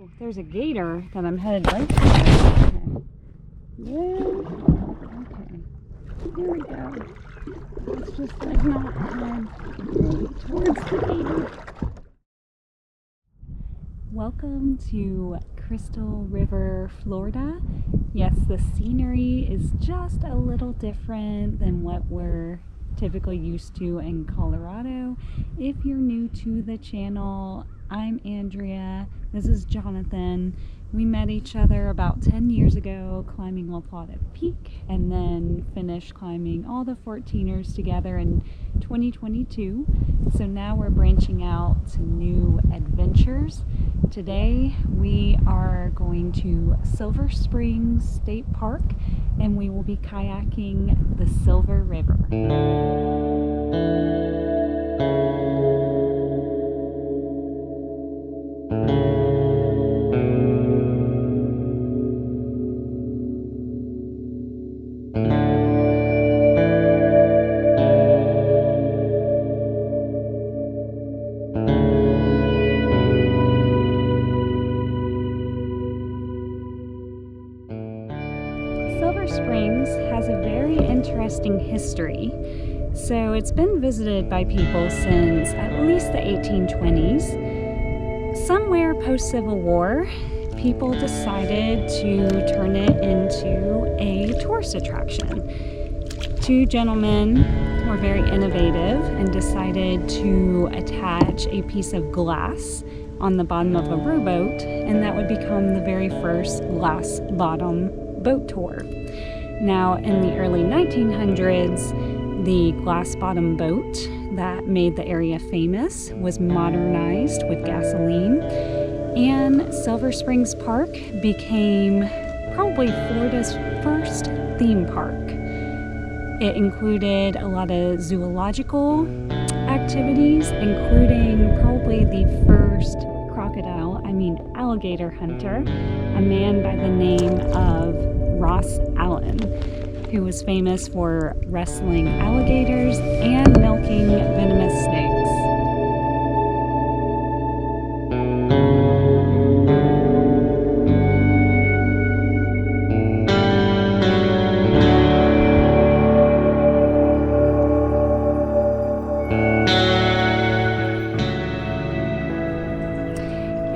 Oh, there's a gator that I'm headed right to. Okay. Yeah. Okay. Here we go. Let's just not head right towards the gator. Welcome to Crystal River, Florida. Yes, the scenery is just a little different than what we're typically used to in Colorado. If you're new to the channel, I'm Andrea. This is Jonathan. We met each other about 10 years ago climbing La Plata Peak, and then finished climbing all the 14ers together in 2022. So now we're branching out to new adventures. Today we are going to Silver Springs State Park, and we will be kayaking the Silver River. Silver Springs has a very interesting history. So it's been visited by people since at least the 1820s. Somewhere post-Civil War, people decided to turn it into a tourist attraction. Two gentlemen were very innovative and decided to attach a piece of glass on the bottom of a rowboat, and that would become the very first glass bottom boat tour. Now, in the early 1900s, the glass bottom boat that made the area famous was modernized with gasoline, and Silver Springs Park became probably Florida's first theme park. It included a lot of zoological activities, including probably the first alligator hunter, a man by the name of Ross Allen, who was famous for wrestling alligators and milking venomous snakes.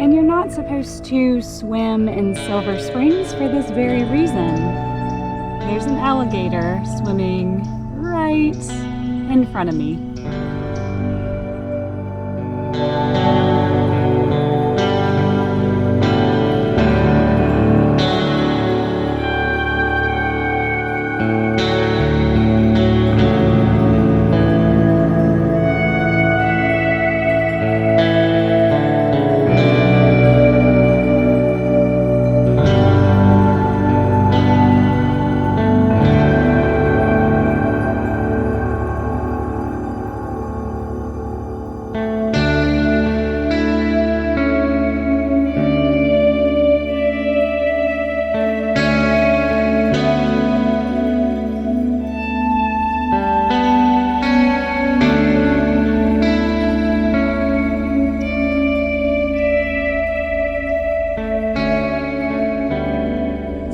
And you're not supposed to swim in Silver Springs for this very reason. There's an alligator swimming right in front of me.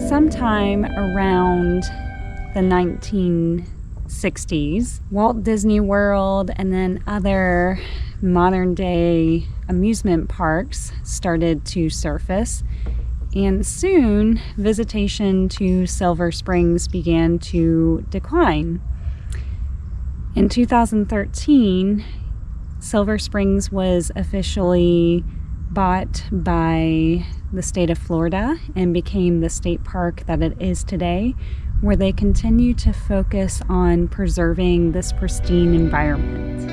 Sometime around the 1960s, Walt Disney World and then other modern day amusement parks started to surface, and soon visitation to Silver Springs began to decline. In 2013, Silver Springs was officially bought by the state of Florida and became the state park that it is today, where they continue to focus on preserving this pristine environment.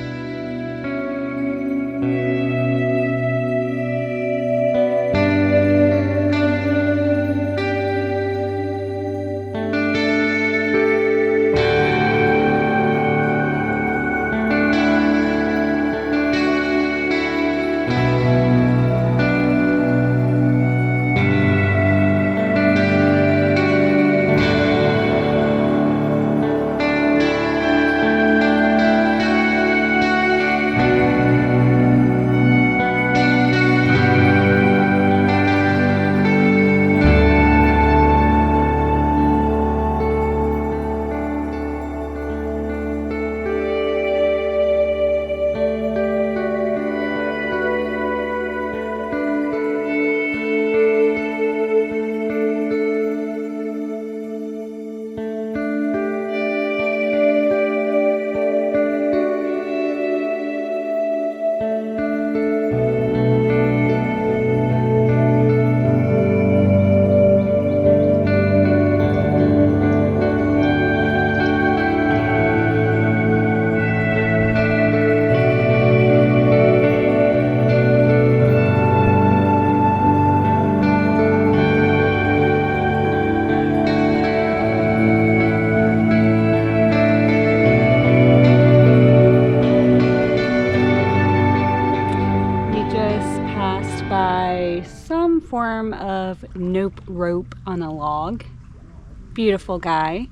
form of nope rope on a log. Beautiful guy.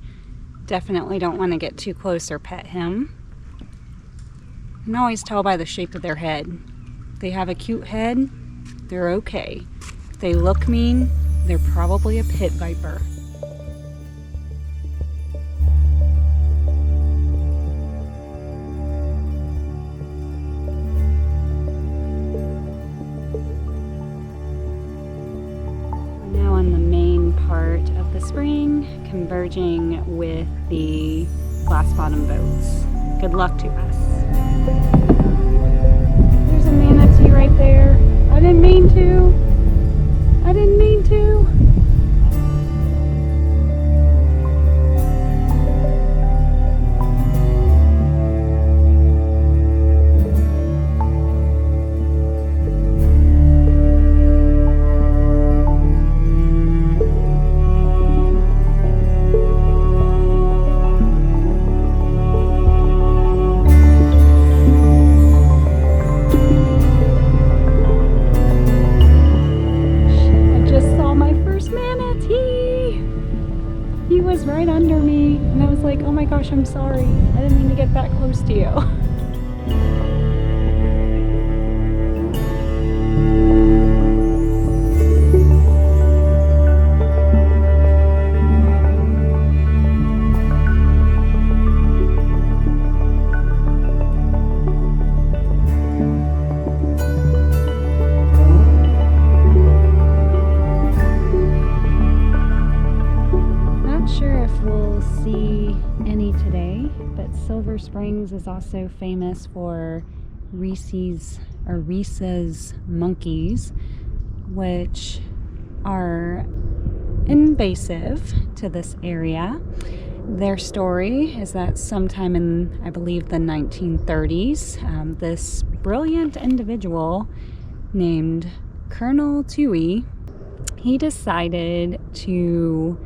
Definitely don't want to get too close or pet him. You can always tell by the shape of their head. If they have a cute head, they're okay. If they look mean, they're probably a pit viper. Now on the main part of the spring, converging with the glass bottom boats. Good luck to us. There's a manatee right there. I didn't mean to. I didn't mean to. Right under me, and I was like, oh my gosh, I'm sorry. I didn't mean to get that close to you. Silver Springs is also famous for rhesus monkeys, which are invasive to this area. Their story is that sometime in, I believe, the 1930s, this brilliant individual named Colonel Tui, he decided to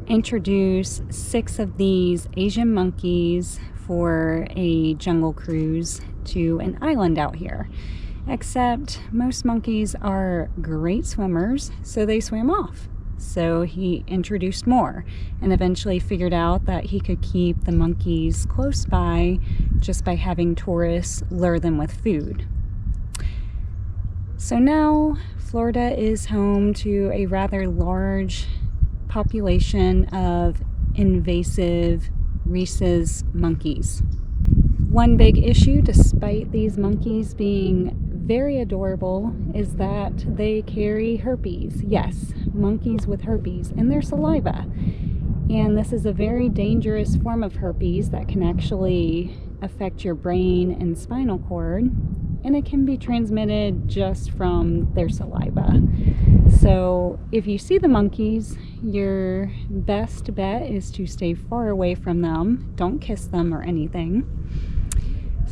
introduce 6 of these Asian monkeys for a jungle cruise to an island out here. Except most monkeys are great swimmers, so they swam off. So he introduced more and eventually figured out that he could keep the monkeys close by just by having tourists lure them with food. So now Florida is home to a rather large population of invasive rhesus monkeys. One big issue, despite these monkeys being very adorable, is that they carry herpes. Yes, monkeys with herpes in their saliva. And this is a very dangerous form of herpes that can actually affect your brain and spinal cord, and it can be transmitted just from their saliva. So if you see the monkeys, your best bet is to stay far away from them. Don't kiss them or anything.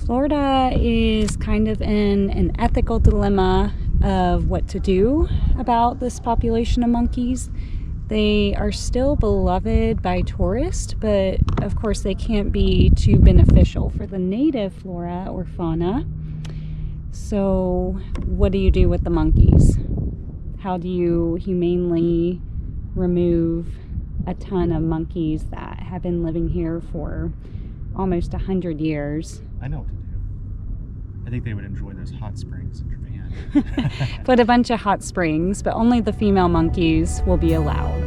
Florida is kind of in an ethical dilemma of what to do about this population of monkeys. They are still beloved by tourists, but of course they can't be too beneficial for the native flora or fauna. So what do you do with the monkeys? How do you humanely remove a ton of monkeys that have been living here for almost 100 years? I know what to do. I think they would enjoy those hot springs in Japan. Put a bunch of hot springs, but only the female monkeys will be allowed.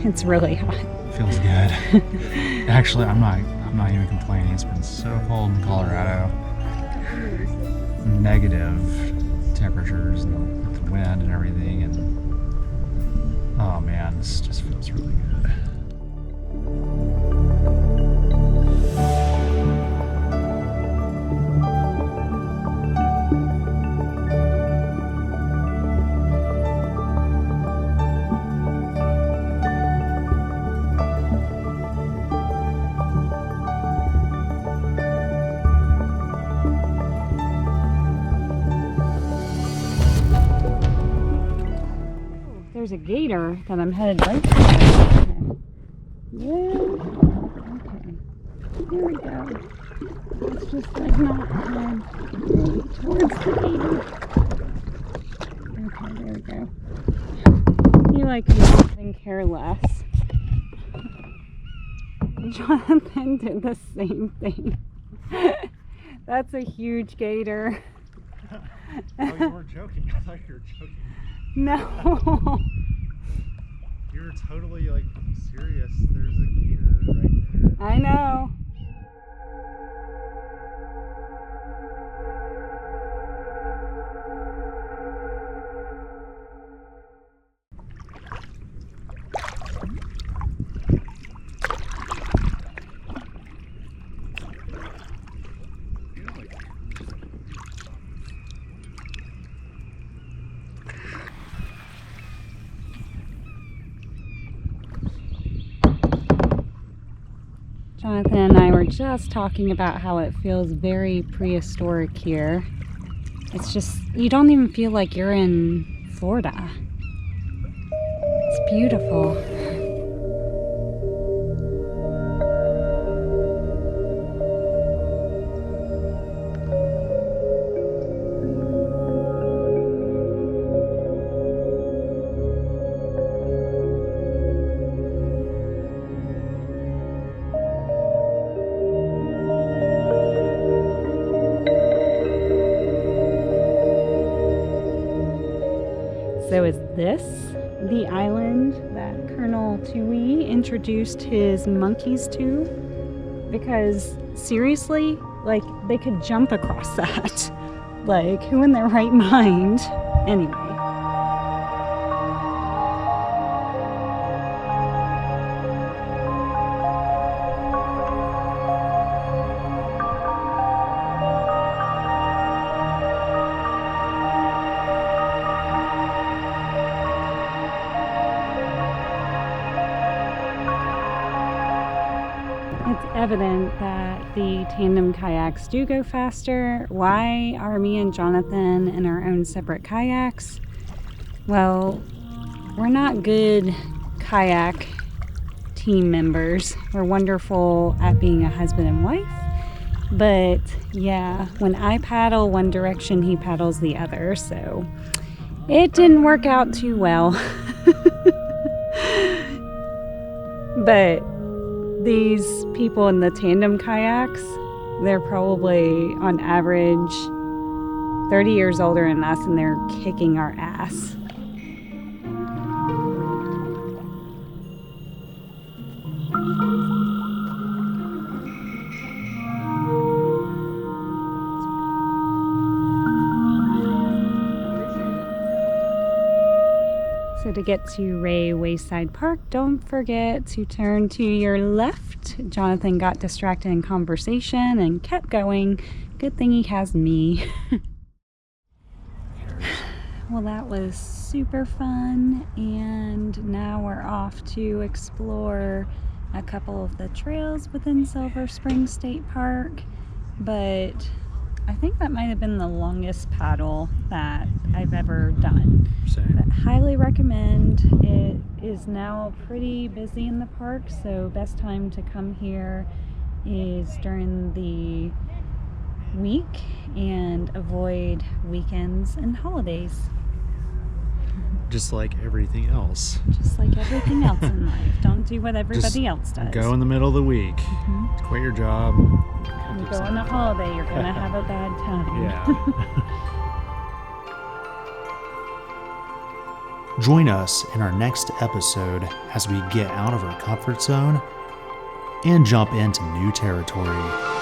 It's really hot. Feels good. Actually, I'm not even complaining. It's been so cold in Colorado. Negative temperatures and the wind and everything, and oh man, this just feels really good. there's a gator that I'm headed right for. Okay. Yeah. Okay. Here we go. Let's just like not head right towards the gator. Okay, there we go. He like couldn't care less. Jonathan did the same thing. That's a huge gator. Oh, you weren't joking. I thought you were joking. No. You were totally like serious. There's a gator right there. I know. Jonathan and I were just talking about how it feels very prehistoric here. It's just, you don't even feel like you're in Florida. It's beautiful. So is this the island that Colonel Tui introduced his monkeys to? Because seriously, like they could jump across that. Like who in their right mind? Anyway. It's evident that the tandem kayaks do go faster. Why are me and Jonathan in our own separate kayaks? Well, we're not good kayak team members. We're wonderful at being a husband and wife. But yeah, when I paddle one direction, he paddles the other. So it didn't work out too well. But these people in the tandem kayaks, they're probably on average 30 years older than us, and they're kicking our ass. So to get to Ray Wayside Park, don't forget to turn to your left. Jonathan got distracted in conversation and kept going. Good thing he has me. Well, that was super fun, and now we're off to explore a couple of the trails within Silver Spring State Park, but I think that might have been the longest paddle that I've ever done. Same. But highly recommend. It is now pretty busy in the park, so best time to come here is during the week and avoid weekends and holidays. Just like everything else. Just like everything else in life. Don't do what everybody else does. Go in the middle of the week. Mhm. Quit your job. You go on a holiday, you're gonna have a bad time. Yeah. Join us in our next episode as we get out of our comfort zone and jump into new territory.